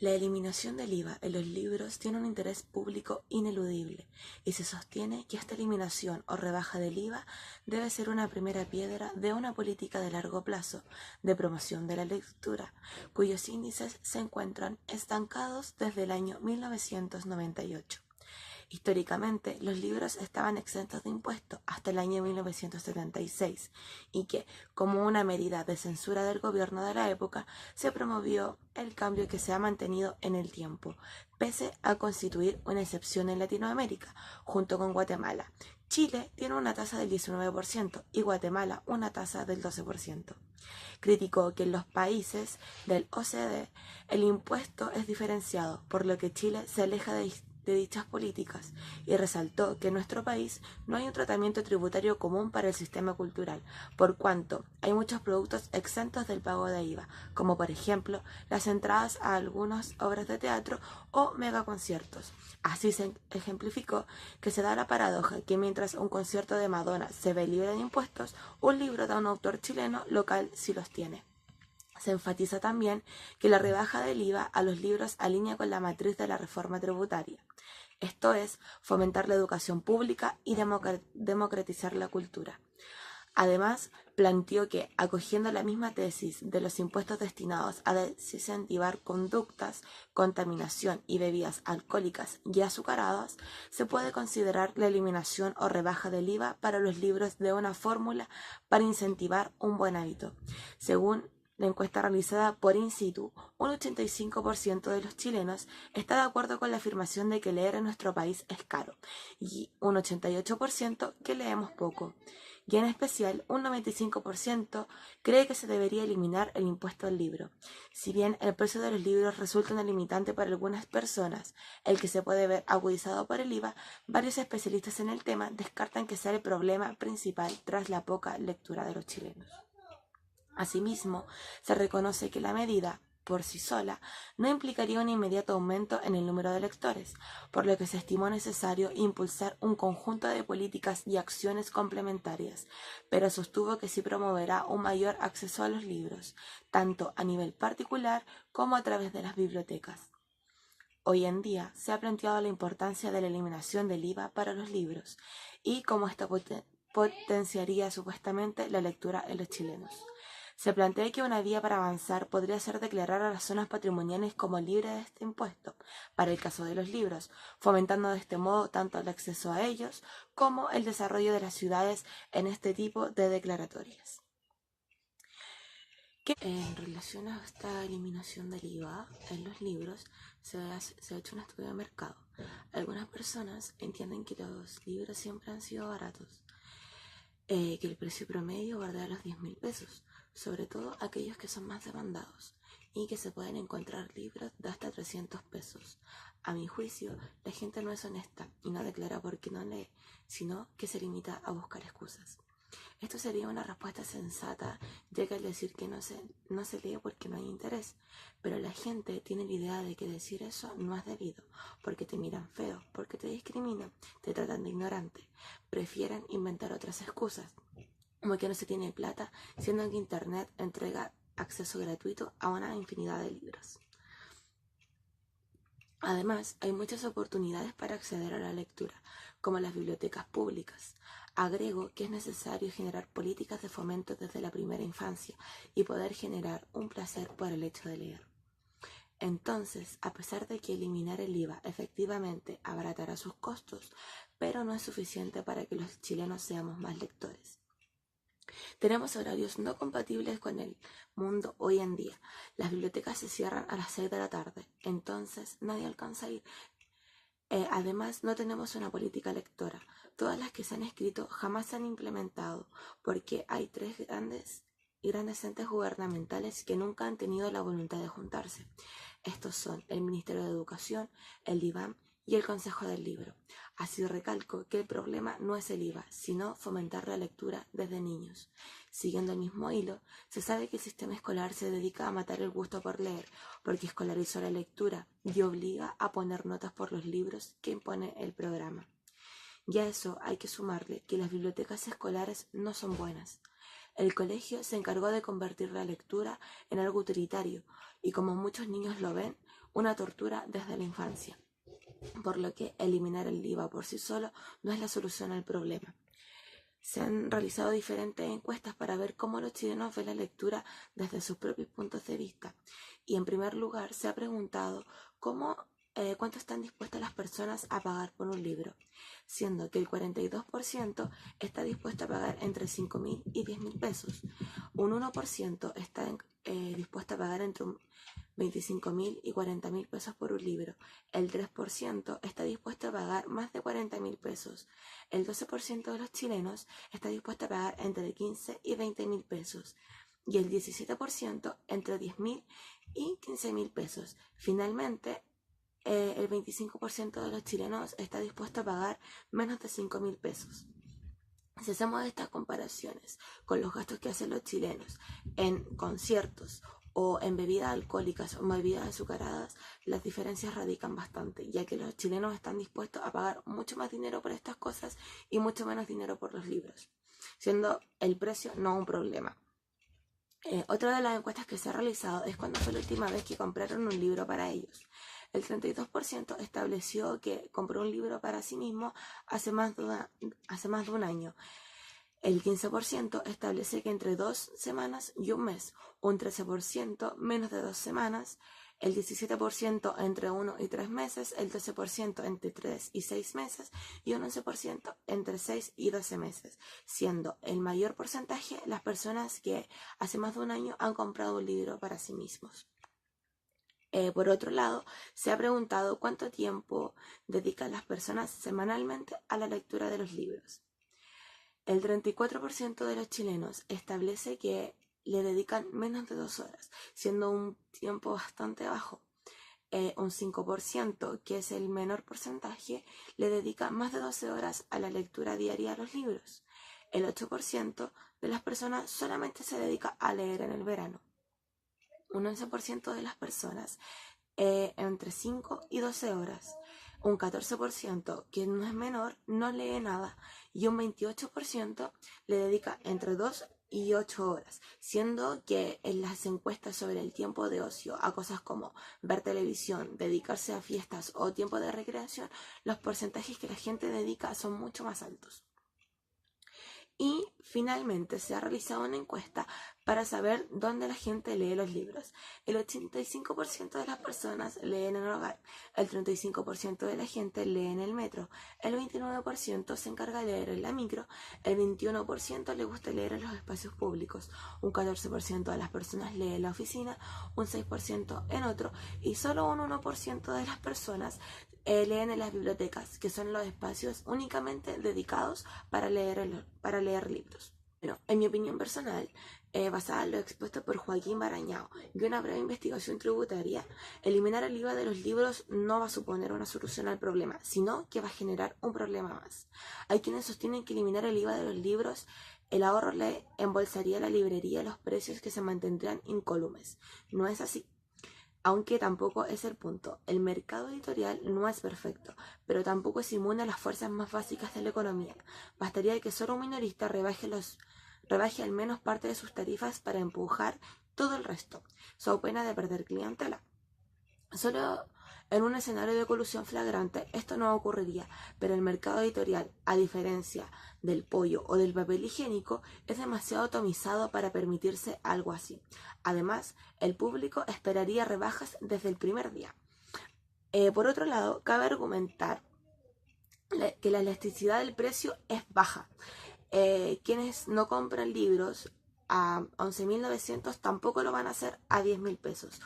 La eliminación del IVA en los libros tiene un interés público ineludible y se sostiene que esta eliminación o rebaja del IVA debe ser una primera piedra de una política de largo plazo de promoción de la lectura, cuyos índices se encuentran estancados desde el año 1998. Históricamente, los libros estaban exentos de impuestos hasta el año 1976 y que, como una medida de censura del gobierno de la época, se promovió el cambio que se ha mantenido en el tiempo, pese a constituir una excepción en Latinoamérica, junto con Guatemala. Chile tiene una tasa del 19% y Guatemala una tasa del 12%. Criticó que en los países del OCDE el impuesto es diferenciado, por lo que Chile se aleja de dichas políticas y resaltó que en nuestro país no hay un tratamiento tributario común para el sistema cultural, por cuanto hay muchos productos exentos del pago de IVA, como por ejemplo las entradas a algunas obras de teatro o megaconciertos. Así se ejemplificó que se da la paradoja que mientras un concierto de Madonna se ve libre de impuestos, un libro de un autor chileno local sí los tiene. Se enfatiza también que la rebaja del IVA a los libros alinea con la matriz de la reforma tributaria, esto es, fomentar la educación pública y democratizar la cultura. Además, planteó que, acogiendo la misma tesis de los impuestos destinados a desincentivar conductas, contaminación y bebidas alcohólicas y azucaradas, se puede considerar la eliminación o rebaja del IVA para los libros de una fórmula para incentivar un buen hábito. Según la encuesta realizada por In Situ, un 85% de los chilenos está de acuerdo con la afirmación de que leer en nuestro país es caro y un 88% que leemos poco. Y en especial, un 95% cree que se debería eliminar el impuesto al libro. Si bien el precio de los libros resulta una limitante para algunas personas, el que se puede ver agudizado por el IVA, varios especialistas en el tema descartan que sea el problema principal tras la poca lectura de los chilenos. Asimismo, se reconoce que la medida, por sí sola, no implicaría un inmediato aumento en el número de lectores, por lo que se estimó necesario impulsar un conjunto de políticas y acciones complementarias, pero sostuvo que sí promoverá un mayor acceso a los libros, tanto a nivel particular como a través de las bibliotecas. Hoy en día se ha planteado la importancia de la eliminación del IVA para los libros y cómo esta potenciaría supuestamente la lectura en los chilenos. Se plantea que una vía para avanzar podría ser declarar a las zonas patrimoniales como libres de este impuesto, para el caso de los libros, fomentando de este modo tanto el acceso a ellos como el desarrollo de las ciudades en este tipo de declaratorias. En relación a esta eliminación del IVA en los libros, se ha hecho un estudio de mercado. Algunas personas entienden que los libros siempre han sido baratos, que el precio promedio bordea los 10.000 pesos, sobre todo aquellos que son más demandados, y que se pueden encontrar libros de hasta 300 pesos. A mi juicio, la gente no es honesta y no declara por qué no lee, sino que se limita a buscar excusas. Esto sería una respuesta sensata, ya que al decir que no se lee porque no hay interés, pero la gente tiene la idea de que decir eso no es debido, porque te miran feo, porque te discriminan, te tratan de ignorante. Prefieren inventar otras excusas, como que no se tiene plata, siendo que Internet entrega acceso gratuito a una infinidad de libros. Además, hay muchas oportunidades para acceder a la lectura, como las bibliotecas públicas. Agrego que es necesario generar políticas de fomento desde la primera infancia y poder generar un placer por el hecho de leer. Entonces, a pesar de que eliminar el IVA efectivamente abaratará sus costos, pero no es suficiente para que los chilenos seamos más lectores. Tenemos horarios no compatibles con el mundo hoy en día. Las bibliotecas se cierran a las 6 de la tarde, entonces nadie alcanza a ir. Además, no tenemos una política lectora. Todas las que se han escrito jamás se han implementado, porque hay tres grandes entes gubernamentales que nunca han tenido la voluntad de juntarse. Estos son el Ministerio de Educación, el IBAM y el Consejo del Libro. Así recalco que el problema no es el IVA, sino fomentar la lectura desde niños. Siguiendo el mismo hilo, se sabe que el sistema escolar se dedica a matar el gusto por leer, porque escolarizó la lectura y obliga a poner notas por los libros que impone el programa. Y a eso hay que sumarle que las bibliotecas escolares no son buenas. El colegio se encargó de convertir la lectura en algo utilitario y como muchos niños lo ven, una tortura desde la infancia, por lo que eliminar el IVA por sí solo no es la solución al problema. Se han realizado diferentes encuestas para ver cómo los chilenos ven la lectura desde sus propios puntos de vista. Y en primer lugar se ha preguntado cuánto están dispuestas las personas a pagar por un libro, siendo que el 42% está dispuesto a pagar entre 5.000 y 10.000 pesos. Un 1% está dispuesto a pagar entre 25.000 y 40.000 pesos por un libro. El 3% está dispuesto a pagar más de 40.000 pesos. El 12% de los chilenos está dispuesto a pagar entre 15 y 20.000 pesos. Y el 17% entre 10.000 y 15.000 pesos. Finalmente, el 25% de los chilenos está dispuesto a pagar menos de 5.000 pesos. Si hacemos estas comparaciones con los gastos que hacen los chilenos en conciertos o en bebidas alcohólicas o bebidas azucaradas, las diferencias radican bastante, ya que los chilenos están dispuestos a pagar mucho más dinero por estas cosas y mucho menos dinero por los libros, siendo el precio no un problema. Otra de las encuestas que se ha realizado es cuándo fue la última vez que compraron un libro para ellos. El 32% estableció que compró un libro para sí mismo hace más de un año. El 15% establece que entre 2 semanas y un mes, un 13% menos de 2 semanas, el 17% entre 1 y 3 meses, el 12% entre 3 y 6 meses y un 11% entre 6 y 12 meses, siendo el mayor porcentaje las personas que hace más de un año han comprado un libro para sí mismos. Por otro lado, se ha preguntado cuánto tiempo dedican las personas semanalmente a la lectura de los libros. El 34% de los chilenos establece que le dedican menos de 2 horas, siendo un tiempo bastante bajo. Un 5%, que es el menor porcentaje, le dedica más de 12 horas a la lectura diaria de los libros. El 8% de las personas solamente se dedica a leer en el verano. Un 11% de las personas entre 5 y 12 horas. Un 14%, que no es menor, no lee nada. Y un 28% le dedica entre 2 y 8 horas, siendo que en las encuestas sobre el tiempo de ocio a cosas como ver televisión, dedicarse a fiestas o tiempo de recreación, los porcentajes que la gente dedica son mucho más altos. Y finalmente se ha realizado una encuesta para saber dónde la gente lee los libros. El 85% de las personas leen en el hogar, el 35% de la gente lee en el metro, el 29% se encarga de leer en la micro, el 21% le gusta leer en los espacios públicos, un 14% de las personas lee en la oficina, un 6% en otro y solo un 1% de las personas leen en las bibliotecas, que son los espacios únicamente dedicados para leer libros. Bueno, en mi opinión personal, basada en lo expuesto por Joaquín Barañao y una breve investigación tributaria, eliminar el IVA de los libros no va a suponer una solución al problema, sino que va a generar un problema más. Hay quienes sostienen que eliminar el IVA de los libros, el ahorro le embolsaría a la librería los precios que se mantendrían incólumes. No es así. Aunque tampoco es el punto. El mercado editorial no es perfecto, pero tampoco es inmune a las fuerzas más básicas de la economía. Bastaría que solo un minorista rebaje al menos parte de sus tarifas para empujar todo el resto, so pena de perder clientela. Solo en un escenario de colusión flagrante esto no ocurriría, pero el mercado editorial, a diferencia del pollo o del papel higiénico, es demasiado atomizado para permitirse algo así. Además, el público esperaría rebajas desde el primer día. Por otro lado, cabe argumentar que la elasticidad del precio es baja. Quienes no compran libros a 11.900 tampoco lo van a hacer a 10.000 pesos.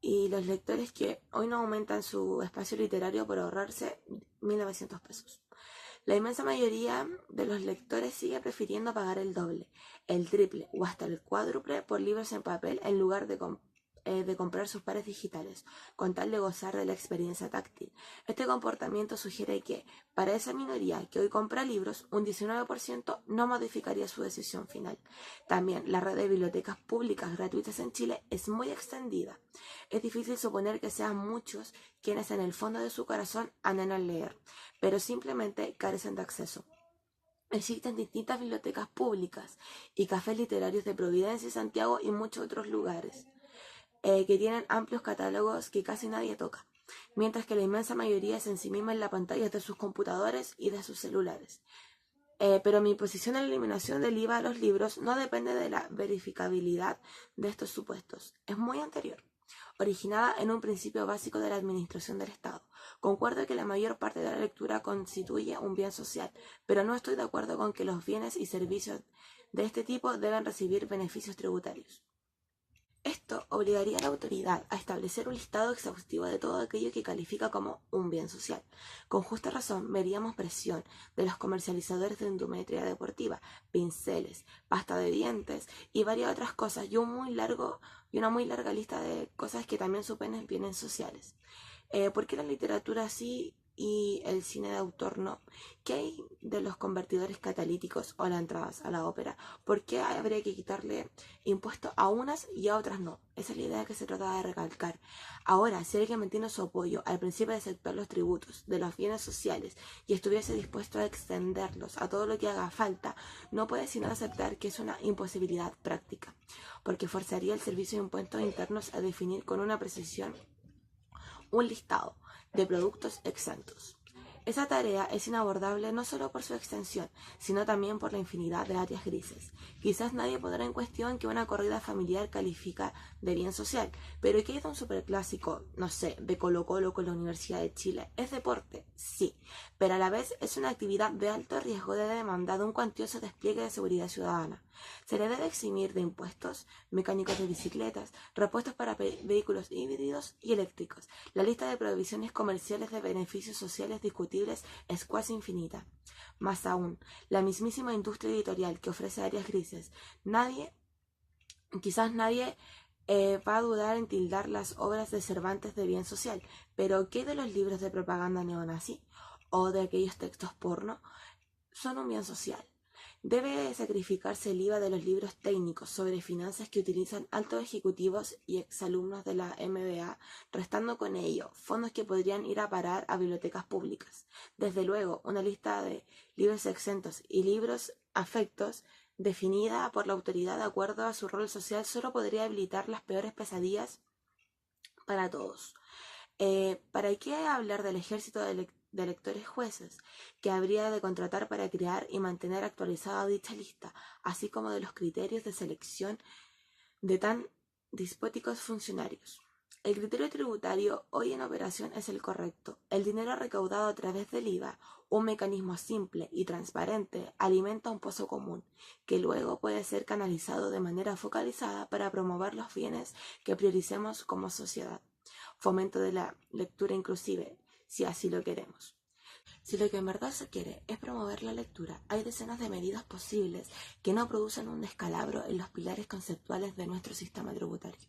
Y los lectores que hoy no aumentan su espacio literario por ahorrarse 1.900 pesos. La inmensa mayoría de los lectores sigue prefiriendo pagar el doble, el triple o hasta el cuádruple por libros en papel en lugar de comprar sus pares digitales, con tal de gozar de la experiencia táctil. Este comportamiento sugiere que, para esa minoría que hoy compra libros, un 19% no modificaría su decisión final. También, la red de bibliotecas públicas gratuitas en Chile es muy extendida. Es difícil suponer que sean muchos quienes en el fondo de su corazón anhelan leer, pero simplemente carecen de acceso. Existen distintas bibliotecas públicas y cafés literarios de Providencia, Santiago y muchos otros lugares. que tienen amplios catálogos que casi nadie toca, mientras que la inmensa mayoría se ensimisma en la pantalla de sus computadores y de sus celulares. Pero mi posición en la eliminación del IVA a los libros no depende de la verificabilidad de estos supuestos. Es muy anterior, originada en un principio básico de la administración del Estado. Concuerdo que la mayor parte de la lectura constituye un bien social, pero no estoy de acuerdo con que los bienes y servicios de este tipo deben recibir beneficios tributarios. Esto obligaría a la autoridad a establecer un listado exhaustivo de todo aquello que califica como un bien social. Con justa razón veríamos presión de los comercializadores de indumentria deportiva, pinceles, pasta de dientes y varias otras cosas, y una muy larga lista de cosas que también suponen bienes sociales. ¿Por qué la literatura sí y el cine de autor no? ¿Qué hay de los convertidores catalíticos o las entradas a la ópera? ¿Por qué habría que quitarle impuestos a unas y a otras no? Esa es la idea que se trata de recalcar. Ahora, si alguien mantiene su apoyo al principio de aceptar los tributos de los bienes sociales y estuviese dispuesto a extenderlos a todo lo que haga falta, no puede sino aceptar que es una imposibilidad práctica, porque forzaría el Servicio de Impuestos Internos a definir con una precisión un listado de productos exentos. Esa tarea es inabordable no solo por su extensión, sino también por la infinidad de áreas grises. Quizás nadie pondrá en cuestión que una corrida familiar califica de bien social, pero ¿qué hay de un superclásico, no sé, de Colo-Colo con la Universidad de Chile? ¿Es deporte? Sí, pero a la vez es una actividad de alto riesgo de demanda de un cuantioso despliegue de seguridad ciudadana. Se le debe eximir de impuestos, mecánicos de bicicletas, repuestos para vehículos híbridos y eléctricos. La lista de prohibiciones comerciales de beneficios sociales discutibles es casi infinita. Más aún, la mismísima industria editorial que ofrece áreas grises. Quizás nadie va a dudar en tildar las obras de Cervantes de bien social, pero ¿qué de los libros de propaganda neonazi o de aquellos textos porno? Son un bien social. Debe sacrificarse el IVA de los libros técnicos sobre finanzas que utilizan altos ejecutivos y exalumnos de la MBA, restando con ello fondos que podrían ir a parar a bibliotecas públicas. Desde luego, una lista de libros exentos y libros afectos definida por la autoridad de acuerdo a su rol social solo podría habilitar las peores pesadillas para todos. ¿Para qué hablar del ejército de lectores jueces que habría de contratar para crear y mantener actualizada dicha lista, así como de los criterios de selección de tan despóticos funcionarios? El criterio tributario hoy en operación es el correcto. El dinero recaudado a través del IVA, un mecanismo simple y transparente, alimenta un pozo común, que luego puede ser canalizado de manera focalizada para promover los bienes que prioricemos como sociedad. Fomento de la lectura inclusive, si así lo queremos. Si lo que en verdad se quiere es promover la lectura, hay decenas de medidas posibles que no producen un descalabro en los pilares conceptuales de nuestro sistema tributario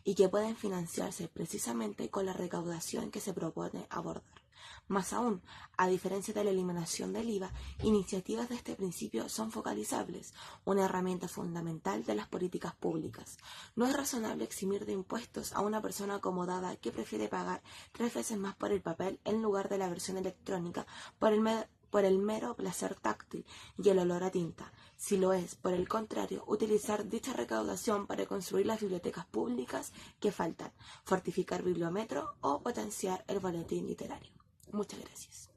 y que pueden financiarse precisamente con la recaudación que se propone abordar. Más aún, a diferencia de la eliminación del IVA, iniciativas de este principio son focalizables, una herramienta fundamental de las políticas públicas. No es razonable eximir de impuestos a una persona acomodada que prefiere pagar 3 veces más por el papel en lugar de la versión electrónica por el mero placer táctil y el olor a tinta. Si lo es, por el contrario, utilizar dicha recaudación para construir las bibliotecas públicas que faltan, fortificar bibliometro o potenciar el boletín literario. Muchas gracias.